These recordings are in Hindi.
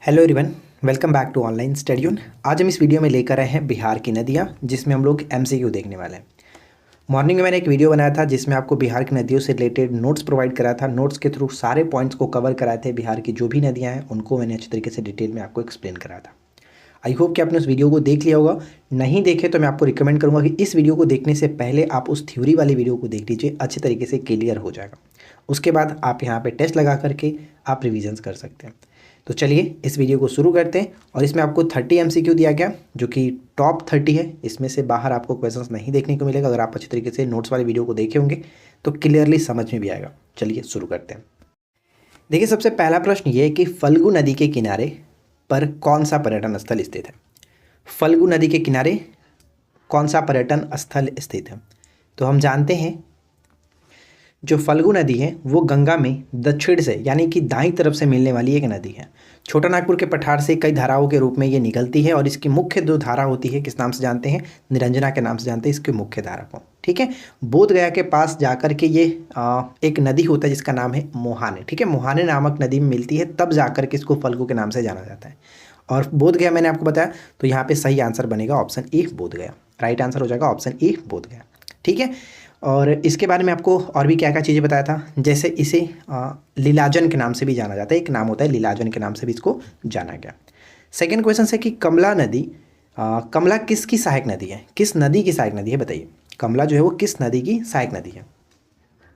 Hello everyone, welcome back to online Studyun. आज हम इस वीडियो में लेकर आए हैं बिहार की नदियाँ, जिसमें हम लोग एमसीक्यू देखने वाले हैं। मॉर्निंग में मैंने एक वीडियो बनाया था जिसमें आपको बिहार की नदियों से रिलेटेड नोट्स प्रोवाइड करा था। नोट्स के थ्रू सारे पॉइंट्स को कवर कराए थे। बिहार की जो भी नदियाँ हैं उनको मैंने अच्छी तरीके से डिटेल में आपको एक्सप्लेन कराया था। आई होप कि आपने उस वीडियो को देख लिया होगा। नहीं देखे तो मैं आपको रिकमेंड करूँगा कि इस वीडियो को देखने से पहले आप उस थ्योरी वाली वीडियो को देख लीजिए, अच्छे तरीके से क्लियर हो जाएगा। उसके बाद आप यहाँ पे टेस्ट लगा करके आप रिविजन्स कर सकते हैं। तो चलिए इस वीडियो को शुरू करते हैं। और इसमें आपको 30 एमसीक्यू दिया गया, जो कि टॉप 30 है। इसमें से बाहर आपको क्वेश्चंस नहीं देखने को मिलेगा। अगर आप अच्छे तरीके से नोट्स वाली वीडियो को देखे होंगे तो क्लियरली समझ में भी आएगा। चलिए शुरू करते हैं। देखिए, सबसे पहला प्रश्न ये है कि फल्गु नदी के किनारे पर कौन सा पर्यटन स्थल स्थित है। फल्गु नदी के किनारे कौन सा पर्यटन स्थल स्थित है? तो हम जानते हैं जो फल्गु नदी है वो गंगा में दक्षिण से यानी कि दाईं तरफ से मिलने वाली एक नदी है। छोटा नागपुर के पठार से कई धाराओं के रूप में ये निकलती है और इसकी मुख्य जो धारा होती है, किस नाम से जानते हैं? निरंजना के नाम से जानते हैं इसकी मुख्य धारा को। ठीक है, बोध गया के पास जाकर के ये एक नदी होता है जिसका नाम है मोहाने। ठीक है, मोहाने नामक नदी में मिलती है, तब जाकर के इसको फल्गु के नाम से जाना जाता है। और बोध गया मैंने आपको बताया, तो यहाँ पे सही आंसर बनेगा ऑप्शन ए, बोध गया। राइट आंसर हो जाएगा ऑप्शन ए, बोध गया। ठीक है, और इसके बारे में आपको और भी क्या क्या चीज़ें बताया था, जैसे इसे लीलाजन के नाम से भी जाना जाता है। एक नाम होता है लीलाजन के नाम से भी इसको जाना गया। सेकेंड क्वेश्चन है कि कमला नदी, कमला किसकी सहायक नदी है? किस नदी की सहायक नदी है बताइए। कमला जो है वो किस नदी की सहायक नदी है?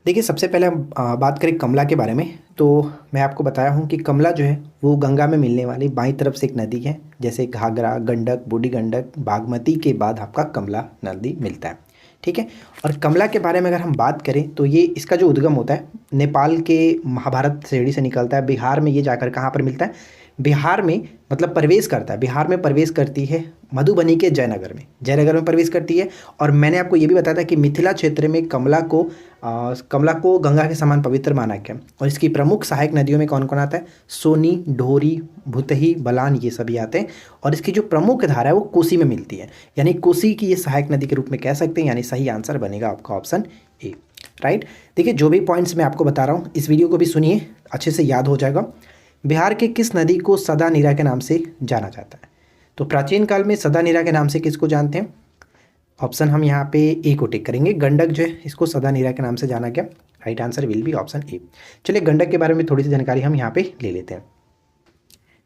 देखिए, सबसे पहले हम बात करें कमला के बारे में, तो मैं आपको बताया हूँ कि कमला जो है वो गंगा में मिलने वाली बाईं तरफ से एक नदी है। जैसे घाघरा, गंडक, बूढ़ी गंडक, बागमती के बाद आपका कमला नदी मिलता है। ठीक है, और कमला के बारे में अगर हम बात करें तो ये इसका जो उद्गम होता है नेपाल के महाभारत श्रेणी से निकलता है। बिहार में ये जाकर कहाँ पर मिलता है? बिहार में मतलब प्रवेश करता है, बिहार में प्रवेश करती है मधुबनी के जयनगर में, जयनगर में प्रवेश करती है। और मैंने आपको ये भी बताया था कि मिथिला क्षेत्र में कमला को गंगा के समान पवित्र माना गया। और इसकी प्रमुख सहायक नदियों में कौन कौन आता है? सोनी, ढोरी, भुतही, बलान, ये सभी आते हैं। और इसकी जो प्रमुख धारा है वो कोसी में मिलती है, यानी कोसी की ये सहायक नदी के रूप में कह सकते हैं। यानी सही आंसर बनेगा आपका ऑप्शन ए। राइट। देखिए, जो भी पॉइंट्स मैं आपको बता रहा हूँ इस वीडियो को भी सुनिए, अच्छे से याद हो जाएगा। बिहार के किस नदी को सदा नीरा के नाम से जाना जाता है? तो प्राचीन काल में सदा नीरा के नाम से किसको जानते हैं? ऑप्शन हम यहाँ पे ए को टिक करेंगे। गंडक जो है इसको सदा नीरा के नाम से जाना गया। Right answer will be option A. चलिए गंडक के बारे में थोड़ी सी जानकारी हम यहाँ पे ले लेते हैं।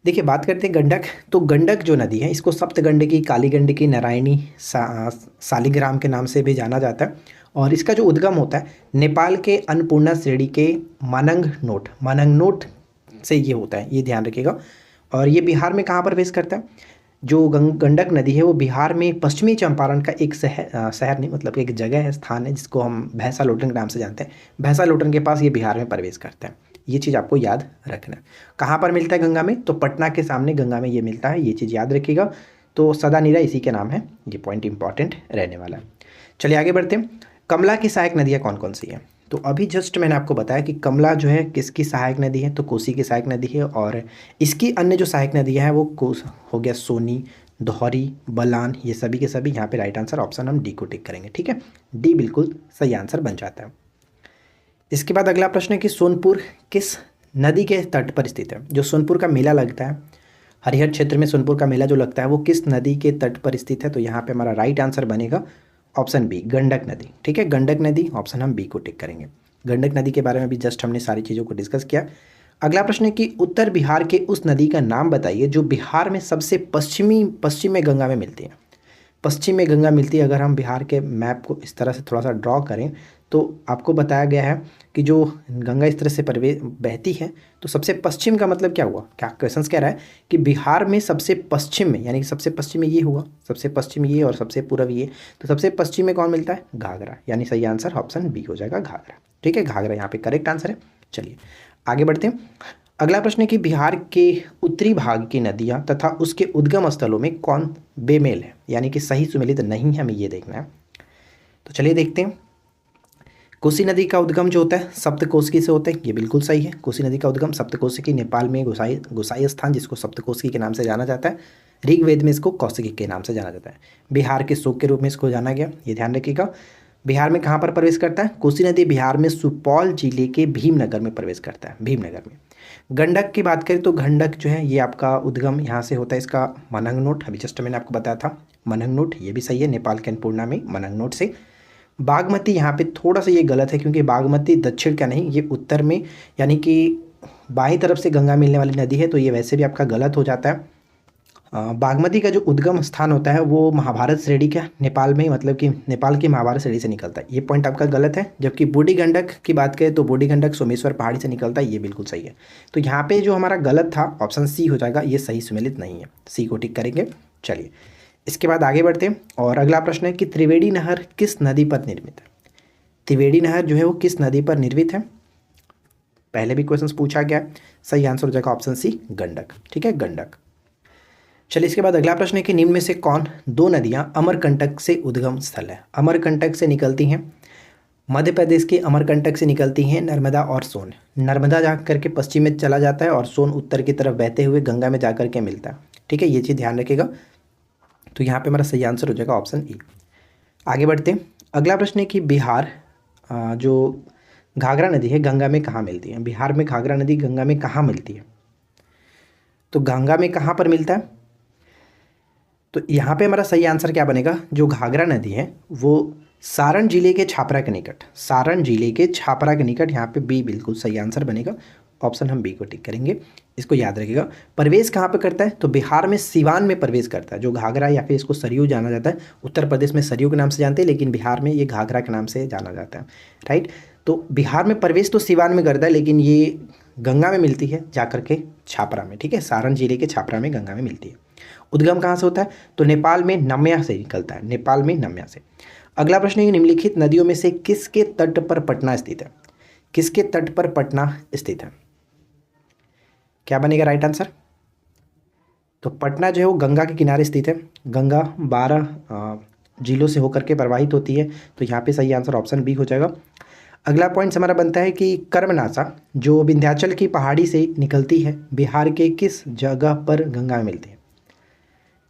देखिए, बात करते हैं गंडक। तो गंडक जो नदी है इसको सप्तगंडकी, काली गंडकी, नारायणी, शालिग्राम के नाम से भी जाना जाता है। और इसका जो उद्गम होता है नेपाल के अन्नपूर्णा श्रेणी के मानंग नोट से ये होता है, ये ध्यान रखिएगा। और ये बिहार में कहाँ पर प्रवेश करता है? जो गंडक नदी है वो बिहार में पश्चिमी चंपारण का एक शहर नहीं, मतलब एक जगह है, स्थान है, जिसको हम भैंसा लोटन के नाम से जानते हैं। भैंसा लोटन के पास ये बिहार में प्रवेश करता है। ये चीज़ आपको याद रखना है। कहाँ पर मिलता है गंगा में? तो पटना के सामने गंगा में ये मिलता है, ये चीज़ याद रखिएगा। तो सदा नीरा इसी के नाम है, ये पॉइंट इंपॉर्टेंट रहने वाला है। चलिए आगे बढ़ते हैं। कमला की सहायक नदियाँ कौन कौन सी हैं? तो अभी जस्ट मैंने आपको बताया कि कमला जो है किसकी सहायक नदी है? तो कोसी की सहायक नदी है। और इसकी अन्य जो सहायक नदियाँ हैं वो हो गया सोनी, दोहरी, बलान, ये सभी के सभी। यहाँ पे राइट आंसर ऑप्शन हम डी को टिक करेंगे। ठीक है, डी बिल्कुल सही आंसर बन जाता है। इसके बाद अगला प्रश्न है कि सोनपुर किस नदी के तट पर स्थित है? जो सोनपुर का मेला लगता है, हरिहर क्षेत्र में सोनपुर का मेला जो लगता है वो किस नदी के तट पर स्थित है? तो यहाँ पे हमारा राइट आंसर बनेगा ऑप्शन बी, गंडक नदी। ठीक है, गंडक नदी, ऑप्शन हम बी को टिक करेंगे। गंडक नदी के बारे में भी जस्ट हमने सारी चीज़ों को डिस्कस किया। अगला प्रश्न है कि उत्तर बिहार के उस नदी का नाम बताइए जो बिहार में सबसे पश्चिम में गंगा में मिलती है। पश्चिम में गंगा मिलती है। अगर हम बिहार के मैप को इस तरह से थोड़ा सा ड्रॉ करें तो आपको बताया गया है कि जो गंगा इस तरह से बहती है, तो सबसे पश्चिम का मतलब क्या हुआ? क्या क्वेश्चन कह रहा है कि बिहार में सबसे पश्चिम में, यानी कि सबसे पश्चिम में ये हुआ, सबसे पश्चिम ये और सबसे पूर्व ये, तो सबसे पश्चिम में कौन मिलता है? घाघरा। यानी सही आंसर ऑप्शन बी हो जाएगा, घाघरा। ठीक है, घाघरा यहाँ पे करेक्ट आंसर है। चलिए आगे बढ़ते हैं। अगला प्रश्न है कि बिहार के उत्तरी भाग की नदियाँ तथा उसके उद्गम स्थलों में कौन बेमेल है, यानी कि सही सुमेलित नहीं है, हमें ये देखना है। तो चलिए देखते हैं। कोसी नदी का उद्गम जो होता है सप्तकोशी से होता है, ये बिल्कुल सही है। कोसी नदी का उद्गम सप्तकोशी, नेपाल में गोसाई स्थान जिसको सप्तकोशी के नाम से जाना जाता है। ऋग्वेद में इसको कौशिकी के नाम से जाना जाता है। बिहार के शोक के रूप में इसको जाना गया, ये ध्यान रखिएगा। बिहार में कहाँ पर प्रवेश करता है? कोसी नदी बिहार में सुपौल जिले के भीमनगर में प्रवेश करता है, भीमनगर में। गंडक की बात करें तो गंडक जो है ये आपका उद्गम यहाँ से होता है, इसका मनंगनोट, अभी जस्ट मैंने आपको बताया था मनंगनोट, ये भी सही है, नेपाल के अन्नपूर्णा में मनंगनोट से। बागमती यहाँ पे थोड़ा सा ये गलत है, क्योंकि बागमती दक्षिण का नहीं, ये उत्तर में यानी कि बाईं तरफ से गंगा मिलने वाली नदी है, तो ये वैसे भी आपका गलत हो जाता है। बागमती का जो उद्गम स्थान होता है वो महाभारत श्रेणी का नेपाल में, मतलब कि नेपाल की महाभारत श्रेणी से निकलता है, ये पॉइंट आपका गलत है। जबकि बूढ़ी गंडक की बात करें तो बूढ़ी गंडक सोमेश्वर पहाड़ी से निकलता है, ये बिल्कुल सही है। तो यहाँ पे जो हमारा गलत था ऑप्शन सी हो जाएगा, ये सही सुमेलित नहीं है, सी को टिक करेंगे। चलिए इसके बाद आगे बढ़ते हैं और अगला प्रश्न है कि त्रिवेणी नहर किस नदी पर निर्मित है? त्रिवेणी नहर जो है वो किस नदी पर निर्मित है? पहले भी क्वेश्चन पूछा गया, सही आंसर हो जाएगा ऑप्शन सी गंडक, ठीक है, गंडक। चलिए इसके बाद अगला प्रश्न है कि निम्न में से कौन दो नदियां अमरकंटक से उद्गम स्थल है? अमरकंटक से निकलती हैं, मध्य प्रदेश के अमरकंटक से निकलती हैं नर्मदा और सोन। नर्मदा जा करके पश्चिम में चला जाता है और सोन उत्तर की तरफ बहते हुए गंगा में जा करके मिलता है, ठीक है, ये चीज़ ध्यान रखिएगा। तो यहाँ पे हमारा सही आंसर हो जाएगा ऑप्शन ई। आगे बढ़ते हैं, अगला प्रश्न है कि बिहार जो घाघरा नदी है गंगा में कहाँ मिलती है? बिहार में घाघरा नदी गंगा में कहाँ मिलती है? तो गंगा में कहाँ पर मिलता है? तो यहाँ पे हमारा सही आंसर क्या बनेगा? जो घाघरा नदी है वो सारण जिले के छापरा के निकट, सारण जिले के छापरा के निकट, यहाँ पे बी बिल्कुल सही आंसर बनेगा, ऑप्शन हम बी को टिक करेंगे, इसको याद रखिएगा। प्रवेश कहाँ पे करता है? तो बिहार में सिवान में प्रवेश करता है, जो घाघरा या फिर इसको सरयू जाना जाता है, उत्तर प्रदेश में सरयू के नाम से जानते हैं, लेकिन बिहार में ये घाघरा के नाम से जाना जाता है, राइट। तो बिहार में प्रवेश तो सिवान में करता है, लेकिन ये गंगा में मिलती है जाकर के छापरा में, ठीक है, सारण जिले के छापरा में गंगा में मिलती है। उद्गम कहाँ से होता है? तो नेपाल में नम्या से निकलता है, नेपाल में नम्या से। अगला प्रश्न है, निम्नलिखित नदियों में से किसके तट पर पटना स्थित है? किसके तट पर पटना स्थित है? क्या बनेगा राइट आंसर? तो पटना जो है वो गंगा के किनारे स्थित है, गंगा 12 जिलों से होकर के प्रवाहित होती है, तो यहाँ पे सही आंसर ऑप्शन बी हो जाएगा। अगला पॉइंट हमारा बनता है कि कर्मनासा जो विंध्याचल की पहाड़ी से निकलती है, बिहार के किस जगह पर गंगा में मिलती है?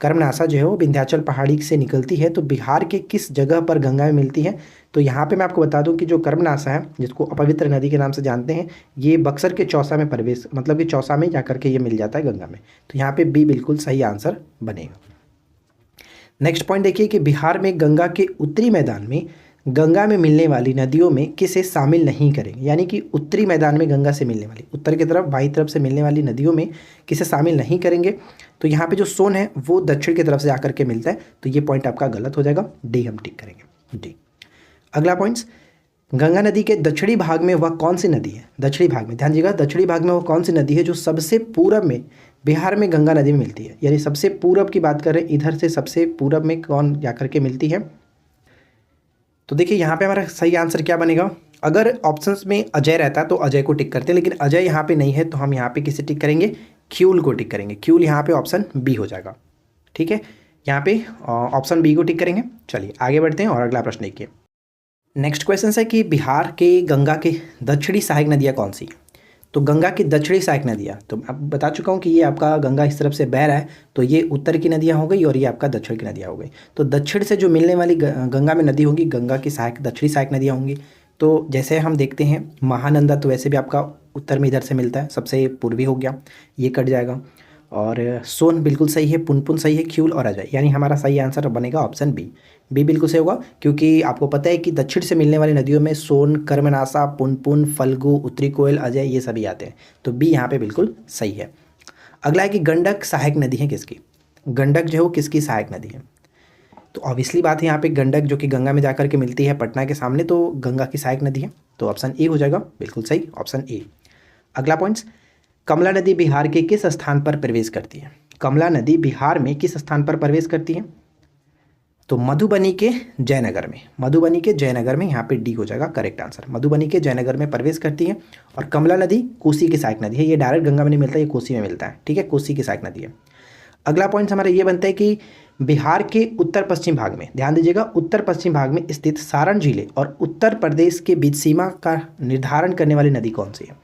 कर्मनासा जो है वो विंध्याचल पहाड़ी से निकलती है, तो बिहार के किस जगह पर गंगा में मिलती है? तो यहाँ पे मैं आपको बता दूं कि जो कर्मनासा है, जिसको अपवित्र नदी के नाम से जानते हैं, ये बक्सर के चौसा में प्रवेश, मतलब कि चौसा में जाकर के ये मिल जाता है गंगा में, तो यहाँ पे बी बिल्कुल सही आंसर बनेगा। नेक्स्ट पॉइंट देखिए कि बिहार में गंगा के उत्तरी मैदान में गंगा में मिलने वाली नदियों में किसे शामिल नहीं करेंगे? यानी कि उत्तरी मैदान में गंगा से मिलने वाली, उत्तर की तरफ बाईं तरफ से मिलने वाली नदियों में किसे शामिल नहीं करेंगे? तो यहाँ पे जो सोन है वो दक्षिण की तरफ से आकर के मिलता है, तो ये पॉइंट आपका गलत हो जाएगा, डी हम टिक करेंगे, डी। अगला पॉइंट्स, गंगा नदी के दक्षिणी भाग में वह कौन सी नदी है? दक्षिणी भाग में ध्यान दीजिएगा, दक्षिणी भाग में वो कौन सी नदी है जो सबसे पूरब में बिहार में गंगा नदी में मिलती है? यानी सबसे पूरब की बात करें, इधर से सबसे पूरब में कौन जाकर के मिलती है? तो देखिए यहाँ पे हमारा सही आंसर क्या बनेगा? अगर ऑप्शंस में अजय रहता तो अजय को टिक करते हैं, लेकिन अजय यहाँ पे नहीं है, तो हम यहाँ पे किसे टिक करेंगे? क्यूल को टिक करेंगे, क्यूल यहाँ पे ऑप्शन बी हो जाएगा, ठीक है, यहाँ पे ऑप्शन बी को टिक करेंगे। चलिए आगे बढ़ते हैं और अगला प्रश्न देखिए। नेक्स्ट क्वेश्चन है कि बिहार के गंगा के दक्षिणी सहायक नदियाँ कौन सी? तो गंगा की दक्षिणी सहायक नदियाँ, तो मैं बता चुका हूँ कि ये आपका गंगा इस तरफ से बह रहा है, तो ये उत्तर की नदियाँ हो गई और ये आपका दक्षिण की नदियाँ हो गई। तो दक्षिण से जो मिलने वाली गंगा में नदी होगी, गंगा की सहायक दक्षिणी सहायक नदियाँ होंगी। तो जैसे हम देखते हैं महानंदा, तो वैसे भी आपका उत्तर में इधर से मिलता है, सबसे पूर्वी हो गया, ये कट जाएगा। और सोन बिल्कुल सही है, पुनपुन सही है, ख्यूल और अजय, यानी हमारा सही आंसर बनेगा ऑप्शन बी, बी बिल्कुल सही होगा, क्योंकि आपको पता है कि दक्षिण से मिलने वाली नदियों में सोन, कर्मनासा, पुनपुन, फल्गु, उत्तरी कोयल, अजय, ये सभी आते हैं, तो बी यहाँ पे बिल्कुल सही है। अगला है कि गंडक सहायक नदी है किसकी? गंडक जो है वो किसकी सहायक नदी है? तो ऑब्वियसली बात है, यहाँ पे गंडक जो कि गंगा में जाकर के मिलती है पटना के सामने, तो गंगा की सहायक नदी है, तो ऑप्शन ए हो जाएगा, बिल्कुल सही, ऑप्शन ए। अगला पॉइंट्स, कमला नदी बिहार के किस स्थान पर प्रवेश करती है? कमला नदी बिहार में किस स्थान पर प्रवेश करती है? तो मधुबनी के जयनगर में, मधुबनी के जयनगर में, यहाँ पे डी हो जाएगा करेक्ट आंसर, मधुबनी के जयनगर में प्रवेश करती है। और कमला नदी कोसी की सहायक नदी है, ये डायरेक्ट गंगा में नहीं मिलता, ये कोसी में मिलता है, ठीक है, कोसी की सहायक नदी है। अगला पॉइंट हमारा ये बनता है कि बिहार के उत्तर पश्चिम भाग में, ध्यान दीजिएगा, उत्तर पश्चिम भाग में स्थित सारण जिले और उत्तर प्रदेश के बीच सीमा का निर्धारण करने वाली नदी कौन सी है?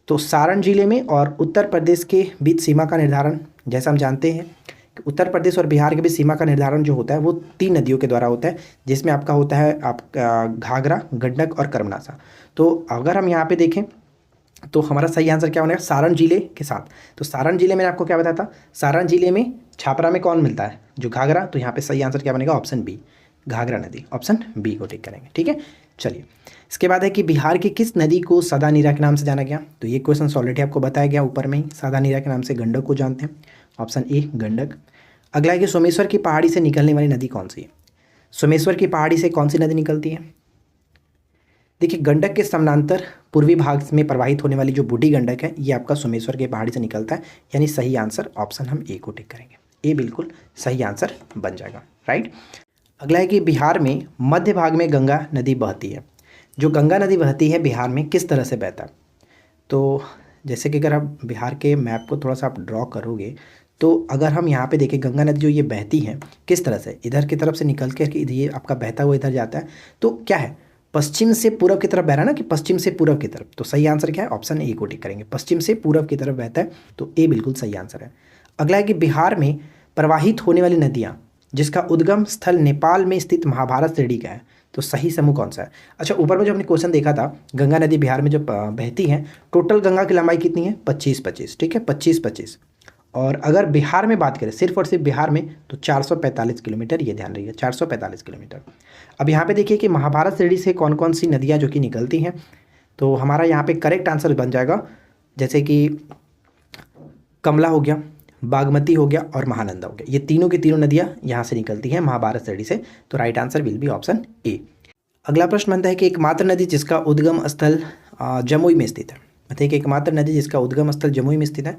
तो सारण जिले में और उत्तर प्रदेश के बीच सीमा का निर्धारण, जैसा हम जानते हैं उत्तर प्रदेश और बिहार के बीच सीमा का निर्धारण जो होता है वो 3 नदियों के द्वारा होता है, जिसमें आपका होता है आपका घाघरा, गंडक और कर्मनासा। तो अगर हम यहाँ पे देखें तो हमारा सही आंसर क्या बनेगा, सारण जिले के साथ। तो सारण जिले में आपको क्या बताया था, सारण जिले में छापरा में कौन मिलता है, जो घाघरा। तो यहाँ पे सही आंसर क्या बनेगा, ऑप्शन बी, घाघरा नदी, ऑप्शन बी को टिक करेंगे। ठीक है, चलिए इसके बाद है कि बिहार की किस नदी को सदा नीरा के नाम से जाना गया। तो ये क्वेश्चन ऑलरेडी आपको बताया गया ऊपर में ही, सदा नीरा के नाम से गंडक को जानते हैं, ऑप्शन ए गंडक। अगला है कि सोमेश्वर की पहाड़ी से निकलने वाली नदी कौन सी है। सोमेश्वर की पहाड़ी से कौन सी नदी निकलती है। देखिए गंडक के समानांतर पूर्वी भाग में प्रवाहित होने वाली जो बूढ़ी गंडक है ये आपका सोमेश्वर के पहाड़ी से निकलता है, यानी सही आंसर ऑप्शन हम ए को टिक करेंगे, ए बिल्कुल सही आंसर बन जाएगा। राइट, अगला है कि बिहार में मध्य भाग में गंगा नदी बहती है। जो गंगा नदी बहती है बिहार में किस तरह से बहता है। तो जैसे कि अगर आप बिहार के मैप को थोड़ा सा आप ड्रॉ करोगे तो अगर हम यहाँ पे देखें गंगा नदी जो ये बहती है किस तरह से, इधर की तरफ से निकल के ये आपका बहता हुआ इधर जाता है, तो क्या है पश्चिम से पूरब की तरफ बह रहा है ना, कि पश्चिम से पूरब की तरफ। तो सही आंसर क्या है, ऑप्शन ए को टिक करेंगे, पश्चिम से पूरब की तरफ बहता है, तो ए बिल्कुल सही आंसर है। अगला है कि बिहार में प्रवाहित होने वाली नदियाँ जिसका उद्गम स्थल नेपाल में स्थित महाभारत श्रेणी का है, तो सही समूह कौन सा है। अच्छा, ऊपर में जो हमने क्वेश्चन देखा था गंगा नदी बिहार में जो बहती है, टोटल गंगा की लंबाई कितनी है, 25-25। ठीक है, 25-25। और अगर बिहार में बात करें सिर्फ और सिर्फ बिहार में तो 445 किलोमीटर, ये ध्यान रखिए 445 किलोमीटर। अब यहाँ पे देखिए कि महाभारत श्रेणी से कौन कौन सी नदियाँ जो कि निकलती हैं, तो हमारा यहाँ पे करेक्ट आंसर बन जाएगा जैसे कि कमला हो गया, बागमती हो गया और महानंदा हो गया। ये तीनों की तीनों नदियाँ यहाँ से निकलती हैं महाभारत श्रेणी से, तो right answer will be option A. अगला प्रश्न बनता है कि एकमात्र नदी जिसका उद्गम स्थल जमुई में स्थित है। मतलब कि एकमात्र नदी जिसका उद्गम स्थल जमुई में स्थित है।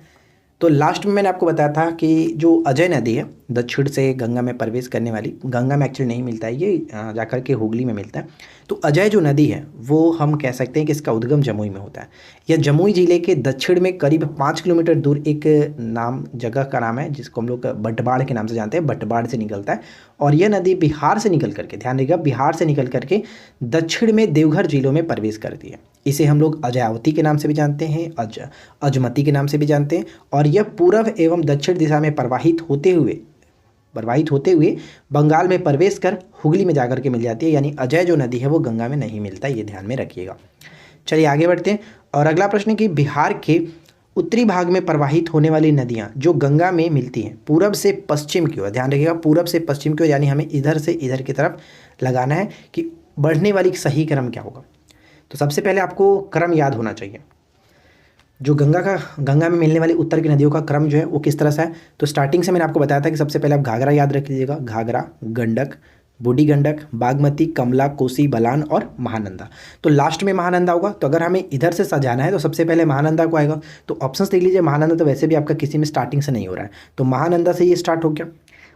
तो लास्ट में मैंने आपको बताया था कि जो अजय नदी है दक्षिण से गंगा में प्रवेश करने वाली, गंगा में एक्चुअली नहीं मिलता है ये, जाकर के हुगली में मिलता है। तो अजय जो नदी है वो हम कह सकते हैं कि इसका उद्गम जमुई में होता है। यह जमुई जिले के दक्षिण में करीब 5 किलोमीटर दूर एक नाम जगह का नाम है जिसको हम लोग बटबाड़ के नाम से जानते हैं, बटबाड़ से निकलता है। और यह नदी बिहार से निकल करके, ध्यान रखिएगा, बिहार से निकल करके दक्षिण में देवघर जिलों में प्रवेश करती है। इसे हम लोग अजयावती के नाम से भी जानते हैं, अजमती के नाम से भी जानते हैं। और यह पूर्व एवं दक्षिण दिशा में प्रवाहित होते हुए बंगाल में प्रवेश कर हुगली में जाकर के मिल जाती है, यानी अजय जो नदी है वो गंगा में नहीं मिलता, ये ध्यान में रखिएगा। चलिए आगे बढ़ते हैं। और अगला प्रश्न है कि बिहार के उत्तरी भाग में प्रवाहित होने वाली नदियाँ जो गंगा में मिलती हैं पूरब से पश्चिम की ओर, ध्यान रखिएगा पूरब से पश्चिम की ओर, यानी हमें इधर से इधर की तरफ लगाना है कि बढ़ने वाली सही क्रम क्या होगा। तो सबसे पहले आपको क्रम याद होना चाहिए, जो गंगा में मिलने वाली उत्तर की नदियों का क्रम जो है वो किस तरह से है। तो स्टार्टिंग से मैंने आपको बताया था कि सबसे पहले आप घाघरा याद रख लीजिएगा, घाघरा, गंडक, बूढ़ी गंडक, बागमती, कमला, कोसी, बलान और महानंदा। तो लास्ट में महानंदा होगा। तो अगर हमें इधर से सजाना है तो सबसे पहले महानंदा को आएगा। तो ऑप्शंस देख लीजिए, महानंदा तो वैसे भी आपका किसी में स्टार्टिंग से नहीं हो रहा है, तो महानंदा से ये स्टार्ट हो गया,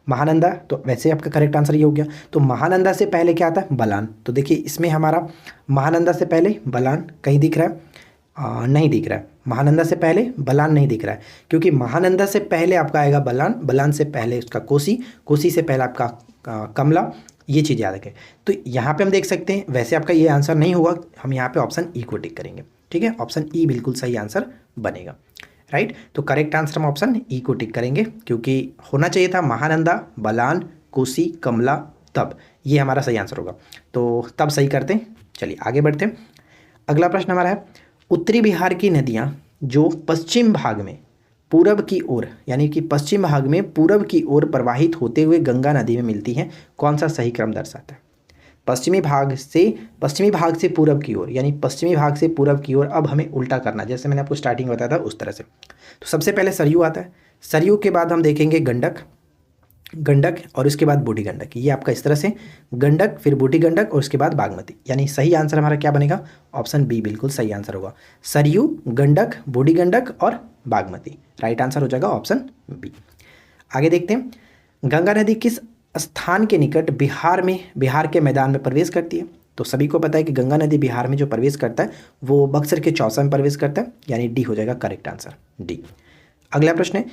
महानंदा, तो वैसे आपका करेक्ट आंसर ये हो गया। तो महानंदा से पहले क्या आता है, बलान। तो देखिए इसमें हमारा महानंदा से पहले बलान कहीं दिख रहा है, नहीं दिख रहा है। महानंदा से पहले बलान नहीं दिख रहा है, क्योंकि महानंदा से पहले आपका आएगा बलान, बलान से पहले उसका कोसी, कोसी से पहले आपका कमला, ये चीज़ याद रखें। तो यहाँ पे हम देख सकते हैं वैसे आपका ये आंसर नहीं होगा, हम यहाँ पे ऑप्शन ई को टिक करेंगे। ठीक है, ऑप्शन ई बिल्कुल सही आंसर बनेगा। राइट, तो करेक्ट आंसर हम ऑप्शन ई को टिक करेंगे, क्योंकि होना चाहिए था महानंदा, बलान, कोसी, कमला, तब ये हमारा सही आंसर होगा। तो तब सही करते हैं। चलिए आगे बढ़ते हैं। अगला प्रश्न हमारा है, उत्तरी बिहार की नदियाँ जो पश्चिम भाग में पूरब की ओर, यानी कि पश्चिम भाग में पूरब की ओर प्रवाहित होते हुए गंगा नदी में मिलती हैं, कौन सा सही क्रम दर्शाता है। पश्चिमी भाग से पूरब की ओर, यानी पश्चिमी भाग से पूरब की ओर। अब हमें उल्टा करना, जैसे मैंने आपको स्टार्टिंग बताया था उस तरह से। तो सबसे पहले सरयू आता है, सरयू के बाद हम देखेंगे गंडक और उसके बाद बूढ़ी गंडक। ये आपका इस तरह से गंडक, फिर बूढ़ी गंडक और उसके बाद बागमती, यानी सही आंसर हमारा क्या बनेगा, ऑप्शन बी बिल्कुल सही आंसर होगा। सरयू, गंडक, बूढ़ी गंडक और बागमती, राइट आंसर हो जाएगा ऑप्शन बी। आगे देखते हैं, गंगा नदी किस स्थान के निकट बिहार के मैदान में प्रवेश करती है। तो सभी को पता है कि गंगा नदी बिहार में जो प्रवेश करता है वो बक्सर के चौसा में प्रवेश करता है, यानी डी हो जाएगा करेक्ट आंसर, डी। अगला प्रश्न है,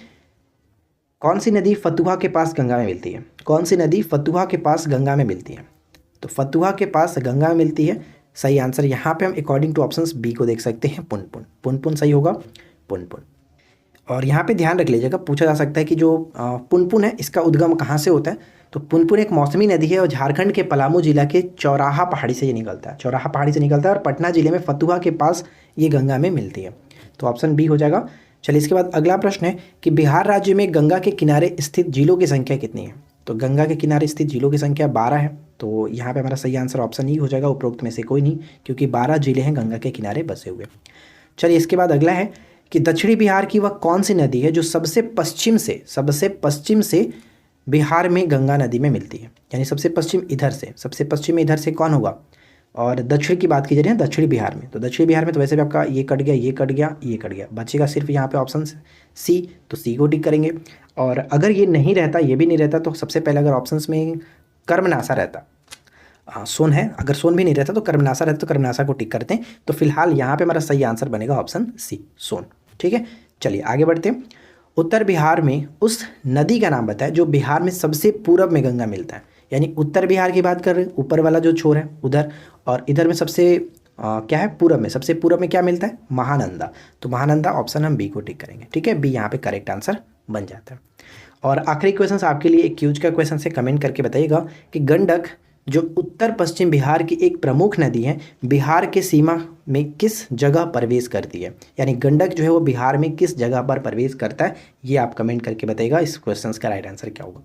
कौन सी नदी फतुहा के पास गंगा में मिलती है। कौन सी नदी फतुहा के पास गंगा में मिलती है। तो फतुहा के पास गंगा में मिलती है, सही आंसर यहाँ पे हम अकॉर्डिंग टू ऑप्शंस बी को देख सकते हैं, पुनपुन। पुनपुन सही होगा, पुनपुन। और यहाँ पे ध्यान रख लीजिएगा, पूछा जा सकता है कि जो पुनपुन है इसका उद्गम कहाँ से होता है। तो पुनपुन एक मौसमी नदी है और झारखंड के पलामू जिला के चौराहा पहाड़ी से ये निकलता है, चौराहा पहाड़ी से निकलता है और पटना जिले में फतुहा के पास ये गंगा में मिलती है। तो ऑप्शन बी हो जाएगा। चलिए इसके बाद अगला प्रश्न है कि बिहार राज्य में गंगा के किनारे स्थित झीलों की संख्या कितनी है। तो गंगा के किनारे स्थित झीलों की संख्या 12 है। तो यहाँ पे हमारा सही आंसर ऑप्शन ई हो जाएगा, उपरोक्त में से कोई नहीं, क्योंकि 12 जिले हैं गंगा के किनारे बसे हुए। चलिए इसके बाद अगला है कि दक्षिणी बिहार की वह कौन सी नदी है जो सबसे पश्चिम से बिहार में गंगा नदी में मिलती है। यानी सबसे पश्चिम में इधर से कौन होगा। और दक्षिण की बात की जा रही है दक्षिणी बिहार में, तो दक्षिणी बिहार में तो वैसे भी आपका ये कट गया, बचेगा सिर्फ यहाँ पे ऑप्शन सी। तो सी को टिक करेंगे। और अगर ये नहीं रहता, ये भी नहीं रहता, तो सबसे पहले अगर ऑप्शंस में कर्मनासा रहता, सोन है, अगर सोन भी नहीं रहता तो कर्मनासा रहता, तो कर्मनासा को टिक करते हैं। तो फिलहाल यहाँ पे हमारा सही आंसर बनेगा ऑप्शन सी, सोन। ठीक है, चलिए आगे बढ़ते हैं। उत्तर बिहार में उस नदी का नाम बताएं जो बिहार में सबसे पूरब में गंगा मिलता है। यानी उत्तर बिहार की बात कर रहे हैं, ऊपर वाला जो छोर है उधर, और इधर में सबसे क्या है, पूरब में, सबसे पूरब में क्या मिलता है, महानंदा। तो महानंदा ऑप्शन हम बी को टिक करेंगे। ठीक है, बी यहाँ पे करेक्ट आंसर बन जाता है। और आखिरी क्वेश्चन आपके लिए एक क्यूज का क्वेश्चन से कमेंट करके बताइएगा कि गंडक जो उत्तर पश्चिम बिहार की एक प्रमुख नदी है, बिहार के सीमा में किस जगह प्रवेश करती है। यानी गंडक जो है वो बिहार में किस जगह पर प्रवेश करता है, ये आप कमेंट करके बताइएगा। इस क्वेश्चन का राइट आंसर क्या होगा।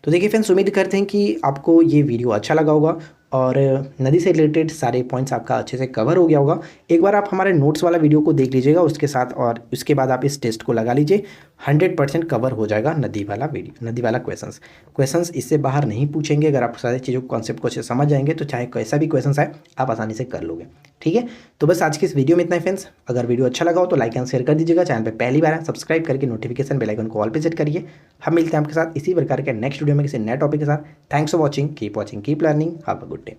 तो देखिए फ्रेंड्स, उम्मीद करते हैं कि आपको ये वीडियो अच्छा लगा होगा और नदी से रिलेटेड सारे पॉइंट्स आपका अच्छे से कवर हो गया होगा। एक बार आप हमारे नोट्स वाला वीडियो को देख लीजिएगा उसके साथ, और उसके बाद आप इस टेस्ट को लगा लीजिए। 100% कवर हो जाएगा नदी वाला क्वेश्चंस इससे बाहर नहीं पूछेंगे। अगर आप सारी चीज़ों को कॉन्सेप्ट को अच्छे समझ जाएंगे तो चाहे कैसा भी क्वेश्चन आए आप आसानी से कर लोगे। ठीक है, तो बस आज की इस वीडियो में इतना ही फ्रेंड्स। अगर वीडियो अच्छा लगा हो तो लाइक एंड शेयर कर दीजिएगा। चैनल पे पहली बार है सब्सक्राइब करके नोटिफिकेशन बेल आइकन को ऑल पे सेट करिए। हम मिलते हैं आपके साथ इसी प्रकार के नेक्स्ट वीडियो में किसी नए टॉपिक के साथ। Thanks for watching, keep learning, have a good day.